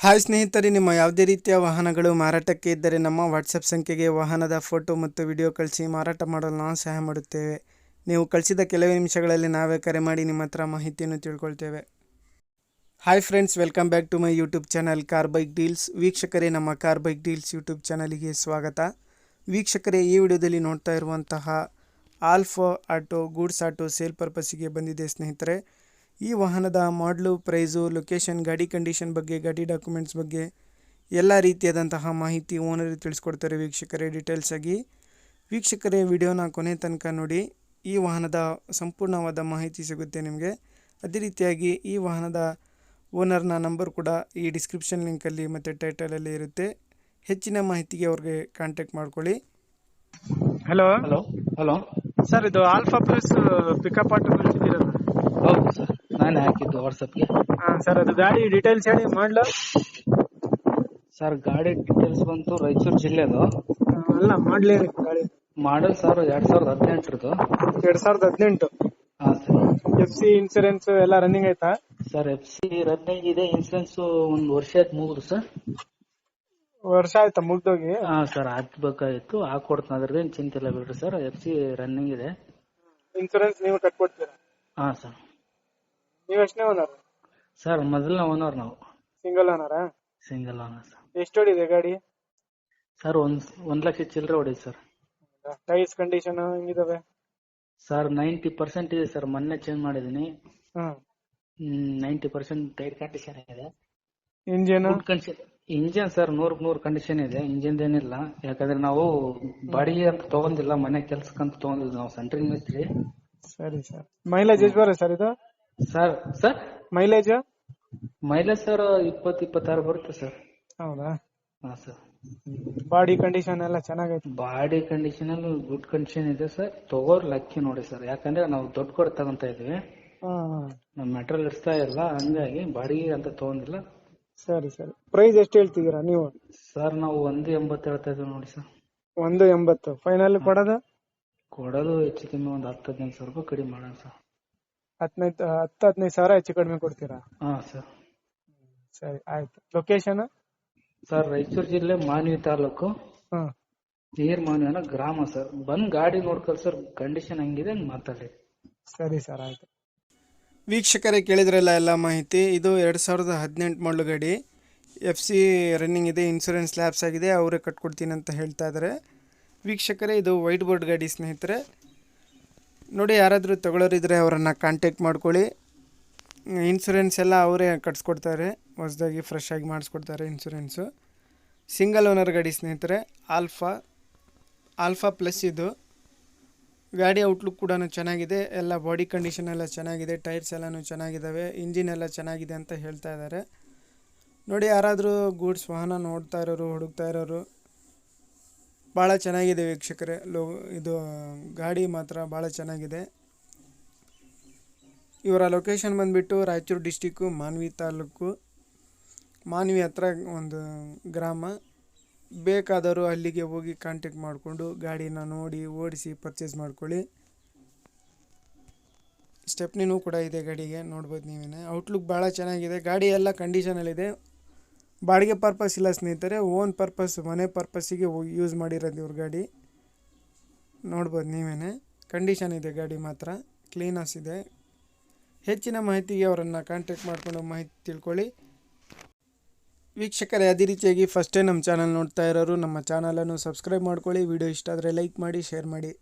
Hi ಸ್ನೇಹಿತರೆ, ನಿಮ್ಮ ಯಾವುದೇ ರೀತಿಯ ವಾಹನಗಳು ಮಾರಾಟಕ್ಕೆ ಇದ್ದರೆ ನಮ್ಮ ವಾಟ್ಸಪ್ ಸಂಖ್ಯೆಗೆ ವಾಹನದ ಫೋಟೋ ಮತ್ತು ವಿಡಿಯೋ ಕಳಿಸಿ ಮಾರಾಟ ಮಾಡಲು ನಾವು ಸಹಾಯ ಮಾಡುತ್ತೇವೆ. ನೀವು ಕಳಿಸಿದ ಕೆಲವೇ ನಿಮಿಷಗಳಲ್ಲಿ ನಾವೇ ಕರೆ ಮಾಡಿ ನಿಮ್ಮ ಹತ್ರ ಮಾಹಿತಿಯನ್ನು ತಿಳ್ಕೊಳ್ತೇವೆ. Hi friends, welcome back to my YouTube channel car bike deals. ವೀಕ್ಷಕರೇ, ನಮ್ಮ ಕಾರ್ ಬೈಕ್ ಡೀಲ್ಸ್ ಯೂಟ್ಯೂಬ್ ಚಾನಲಿಗೆ ಸ್ವಾಗತ. ವೀಕ್ಷಕರೇ, ಈ ವಿಡಿಯೋದಲ್ಲಿ ನೋಡ್ತಾ ಇರುವಂತಹ alpha auto goods auto sale ಪರ್ಪಸ್ಸಿಗೆ ಬಂದಿದೆ ಸ್ನೇಹಿತರೆ. ಈ ವಾಹನದ ಮಾಡಲು, ಪ್ರೈಸು, ಲೊಕೇಶನ್, ಗಾಡಿ ಕಂಡೀಷನ್ ಬಗ್ಗೆ, ಗಾಡಿ ಡಾಕ್ಯುಮೆಂಟ್ಸ್ ಬಗ್ಗೆ ಎಲ್ಲ ರೀತಿಯಾದಂತಹ ಮಾಹಿತಿ ಓನರ್ ತಿಳಿಸ್ಕೊಡ್ತಾರೆ ವೀಕ್ಷಕರೇ ಡೀಟೇಲ್ಸ್ ಆಗಿ. ವೀಕ್ಷಕರೇ, ವಿಡಿಯೋನ ಕೊನೆ ತನಕ ನೋಡಿ. ಈ ವಾಹನದ ಸಂಪೂರ್ಣವಾದ ಮಾಹಿತಿ ಸಿಗುತ್ತೆ ನಿಮಗೆ. ಅದೇ ರೀತಿಯಾಗಿ ಈ ವಾಹನದ ಓನರ್ನ ನಂಬರ್ ಕೂಡ ಈ ಡಿಸ್ಕ್ರಿಪ್ಷನ್ ಲಿಂಕಲ್ಲಿ ಮತ್ತು ಟೈಟಲಲ್ಲಿ ಇರುತ್ತೆ. ಹೆಚ್ಚಿನ ಮಾಹಿತಿಗೆ ಅವ್ರಿಗೆ ಕಾಂಟ್ಯಾಕ್ಟ್ ಮಾಡ್ಕೊಳ್ಳಿ. ಹಲೋ ಹಲೋ ಹಲೋ ಸರ್, ಇದು ಆಲ್ಫಾ ಪ್ಲಸ್ ಪಿಕಪ್ ಆಟೋ ಕಳಿಸಿದ್ದೀರಲ್ಲ? ಹೌದು ಸರ್, ನಾನೇ ಹಾಕಿದ್ದು ವಾಟ್ಸಪ್ಗೆ. ಹಾಂ ಸರ್, ಅದು ಗಾಡಿ ಡೀಟೇಲ್ಸ್ ಹೇಳಿ ಮಾಡಲು. ಸರ್, ಗಾಡಿ ಡೀಟೇಲ್ಸ್ ಬಂತು ರಾಯಚೂರು ಜಿಲ್ಲೆದು. ಅಲ್ಲ, ಮಾಡಲೇ ಗಾಡಿ ಮಾಡಲ್ ಸರ್ 2018. 2018. ಹಾಂ ಸರ್. FC ಇನ್ಸೂರೆನ್ಸ್ ಎಲ್ಲ ರನ್ನಿಂಗ್ ಆಯ್ತಾ? ಸರ್, FC ರನ್ನಿಂಗ್ ಇದೆ. ಇನ್ಸೂರೆನ್ಸ್ ಒಂದು ವರ್ಷ ಆಯ್ತು ಮುಗಿದು ಸರ್. ವರ್ಷ ಆಯ್ತಾ ಮುಗ್ದೋಗಿ? ಹಾಂ ಸರ್, ಹಾಕ್ಬೇಕಾಗಿತ್ತು, ಹಾಕೊಡ್ತೀನಿ, ಅದ್ರದ್ದೇನು ಚಿಂತೆ ಇಲ್ಲ ಬಿಡ್ರಿ ಸರ್. FC ರನ್ನಿಂಗ್ ಇದೆ. ಇನ್ಸೂರೆನ್ಸ್ ನೀವು ಕಟ್ಕೊಡ್ತೀರಾ? ಹಾಂ ಸರ್. ನೀವು ಎಷ್ಟನೇ ಓನರ್? ಸರ್, ಮೊದಲನೇ ಓನರ್ ನಾವು. ಸಿಂಗಲ್ ಓನರಾ? Single owner sir. ಎಷ್ಟು ಹೊಡಿದೆ ಗಾಡಿ? ಸರ್, ಒಂದ್ ಲಕ್ಷ ಚಿಲ್ಲರೆ ಹೊಡಿದೆ ಸರ್. ಟೈರ್ಸ್ ಕಂಡೀಷನ್ ಹೆಂಗಿದಾವೆ? ಸರ್, 90% ಇದೆ ಸರ್. ಮೊನ್ನೆ ಚೇಂಜ್ ಮಾಡಿದೀನಿ. ಹ್ಮ್. 90% ಟೈರ್ ಕಂಡೀಷನ್ ಇದೆ. ಇಂಜಿನ್? ಇಂಜಿನ್ ಸರ್ 100% ಕಂಡೀಷನ್ ಇದೆ. ಇಂಜಿನ್ ಏನಿಲ್ಲ, ಯಾಕಂದ್ರೆ ನಾವು ಬಾಡಿಗೆ ಅಂತ ತಗೊಂಡಿಲ್ಲ, ಮನೆ ಕೆಲ್ಸಕ್ಕಂತ ತಗೊಂಡಿಲ್ಲ ನಾವು. ಸೆಂಟ್ರಿಂಗ್ ಮಿಸ್ತ್ರಿ. ಸರಿ ಸರ್. ಮೈಲೇಜ್ ಎಷ್ಟು ಬರುತ್ತೆ ಸರ್ ಇದು? ಸರ್ ಮೈಲೇಜ್ ಸರ್ 20-26 ಬರುತ್ತೆ ಸರ್. ಹೌದಾ? ಹಾ ಸರ್. ಬಾಡಿ ಕಂಡೀಷನ್ ಎಲ್ಲ ಚೆನ್ನಾಗೈತೆ? ಬಾಡಿ ಕಂಡೀಷನ್ ಅಲ್ಲಿ ಗುಡ್ ಕಂಡೀಷನ್ ಇದೆ ಸರ್. ತಗೋರ್ ಲಕ್ಕಿ ನೋಡಿ ಸರ್, ಯಾಕಂದ್ರೆ ನಾವು ದೊಡ್ಡ ಕೊಡ ತಗೊಂತ ಇದೀವಿ. ನಮ್ ಮೆಟೀರಿಯಲ್ ಇರ್ತಾ ಇಲ್ಲ, ಹಂಗಾಗಿ ಬಾಡಿಗೆ ಅಂತ ತಗೊಂಡಿಲ್ಲ. ಸರಿ ಸರಿ. ಪ್ರೈಸ್ ಎಷ್ಟು ಹೇಳ್ತಿದ್ದೀರಾ ನೀವು? ಸರ್, ನಾವು 180 ಹೇಳ್ತಾ ಇದೀವಿ ನೋಡಿ ಸರ್. 180 ಫೈನಲ್ ಕೊಡೋದು ಹೆಚ್ಚು ಕಮ್ಮಿ ಒಂದು 10-15 ಸಾವಿರ ರೂಪಾಯಿ ಕಡಿಮೆ ಮಾಡೋಣ ಸರ್. 10-15 ಸಾವಿರ ಹೆಚ್ಚು ಕಡಿಮೆ ಕೊಡ್ತೀರಾ? ಹಾ ಸರ್. ಸರಿ, ಆಯ್ತು. ಲೊಕೇಶನ್? ಸರ್, ರಾಯಚೂರು ಜಿಲ್ಲೆ ಮಾನ್ವಿ ತಾಲೂಕು, ಮಾನ್ವಿ ಅನ್ನೋ ಗ್ರಾಮ ಸರ್. ಬಂದ್ ಗಾಡಿ ನೋಡ್ಕೊಳ್ ಸರ್, ಕಂಡೀಷನ್ ಹಂಗಿದೆ ಹಂಗ್ ಮಾತಾಡಿ. ಸರಿ ಸರ್, ಆಯ್ತು. ವೀಕ್ಷಕರೇ, ಕೇಳಿದ್ರಲ್ಲ ಎಲ್ಲ ಮಾಹಿತಿ. ಇದು 2018 ಮಾಡಲು ಗಾಡಿ. FC ರನ್ನಿಂಗ್ ಇದೆ, ಇನ್ಸೂರೆನ್ಸ್ ಲ್ಯಾಪ್ಸ್ ಆಗಿದೆ, ಅವರೇ ಕಟ್ಕೊಡ್ತೀನಿ ಅಂತ ಹೇಳ್ತಾ ಇದ್ದಾರೆ. ವೀಕ್ಷಕರೇ, ಇದು ವೈಟ್ ಬೋರ್ಡ್ ಗಾಡಿ ಸ್ನೇಹಿತರೆ. ನೋಡಿ, ಯಾರಾದರೂ ತಗೊಳ್ಳೋರಿದ್ರೆ ಅವರನ್ನು ಕಾಂಟ್ಯಾಕ್ಟ್ ಮಾಡ್ಕೊಳ್ಳಿ. ಇನ್ಸೂರೆನ್ಸ್ ಎಲ್ಲ ಅವರೇ ಕಟ್ಸ್ಕೊಡ್ತಾರೆ, ಹೊಸದಾಗಿ ಫ್ರೆಶ್ ಆಗಿ ಮಾಡಿಸ್ಕೊಡ್ತಾರೆ ಇನ್ಸೂರೆನ್ಸು. ಸಿಂಗಲ್ ಓನರ್ ಗಾಡಿ ಸ್ನೇಹಿತರೆ. ಆಲ್ಫಾ ಪ್ಲಸ್ ಇದು ಗಾಡಿ. ಔಟ್ಲುಕ್ ಕೂಡ ಚೆನ್ನಾಗಿದೆ, ಎಲ್ಲ ಬಾಡಿ ಕಂಡೀಷನ್ ಎಲ್ಲ ಚೆನ್ನಾಗಿದೆ, ಟೈರ್ಸ್ ಎಲ್ಲನೂ ಚೆನ್ನಾಗಿದ್ದಾವೆ, ಇಂಜಿನ್ ಎಲ್ಲ ಚೆನ್ನಾಗಿದೆ ಅಂತ ಹೇಳ್ತಾ ಇದ್ದಾರೆ. ನೋಡಿ, ಯಾರಾದರೂ ಗೂಡ್ಸ್ ವಾಹನ ನೋಡ್ತಾ ಇರೋರು, ಹುಡುಕ್ತಾ ಇರೋರು, ಭಾಳ ಚೆನ್ನಾಗಿದೆ ವೀಕ್ಷಕರೇ. ಇದು ಗಾಡಿ ಮಾತ್ರ ಭಾಳ ಚೆನ್ನಾಗಿದೆ. ಇವರ ಲೊಕೇಶನ್ ಬಂದುಬಿಟ್ಟು ರಾಯಚೂರು ಡಿಸ್ಟಿಕ್ಕು, ಮಾನ್ವಿ ತಾಲೂಕು, ಮಾನ್ವಿ ಹತ್ರ ಒಂದು ಗ್ರಾಮ. ಬೇಕಾದವರು ಅಲ್ಲಿಗೆ ಹೋಗಿ ಕಾಂಟ್ಯಾಕ್ಟ್ ಮಾಡಿಕೊಂಡು ಗಾಡಿನ ನೋಡಿ ಓಡಿಸಿ ಪರ್ಚೇಸ್ ಮಾಡ್ಕೊಳ್ಳಿ. ಸ್ಟೆಪ್ನಿನೂ ಕೂಡ ಇದೆ ಗಾಡಿಗೆ, ನೋಡ್ಬೋದು ನೀವೇ. ಔಟ್ಲುಕ್ ಭಾಳ ಚೆನ್ನಾಗಿದೆ, ಗಾಡಿ ಎಲ್ಲ ಕಂಡೀಷನಲ್ಲಿದೆ. ಬಾಡಿಗೆ ಪರ್ಪಸ್ ಇಲ್ಲ ಸ್ನೇಹಿತರೆ, ಓನ್ ಪರ್ಪಸ್, ಮನೆ ಪರ್ಪಸ್ಸಿಗೆ ಯೂಸ್ ಮಾಡಿರೋದು ಇವ್ರ ಗಾಡಿ. ನೋಡ್ಬೋದು ನೀವೇ, ಕಂಡೀಷನ್ ಇದೆ ಗಾಡಿ ಮಾತ್ರ, ಕ್ಲೀನಸ್ ಇದೆ. ಹೆಚ್ಚಿನ ಮಾಹಿತಿಗೆ ಅವರನ್ನು ಕಾಂಟ್ಯಾಕ್ಟ್ ಮಾಡಿಕೊಂಡು ಮಾಹಿತಿ ತಿಳ್ಕೊಳ್ಳಿ. ವೀಕ್ಷಕರೇ, ಅದೇ ರೀತಿಯಾಗಿ ಫಸ್ಟ್ ಟೈಮ್ ನಮ್ಮ ಚಾನಲ್ ನೋಡ್ತಾ ಇರೋರು ನಮ್ಮ ಚಾನಲನ್ನು ಸಬ್ಸ್ಕ್ರೈಬ್ ಮಾಡ್ಕೊಳ್ಳಿ. ವಿಡಿಯೋ ಇಷ್ಟ ಆದರೆ ಲೈಕ್ ಮಾಡಿ, ಶೇರ್ ಮಾಡಿ.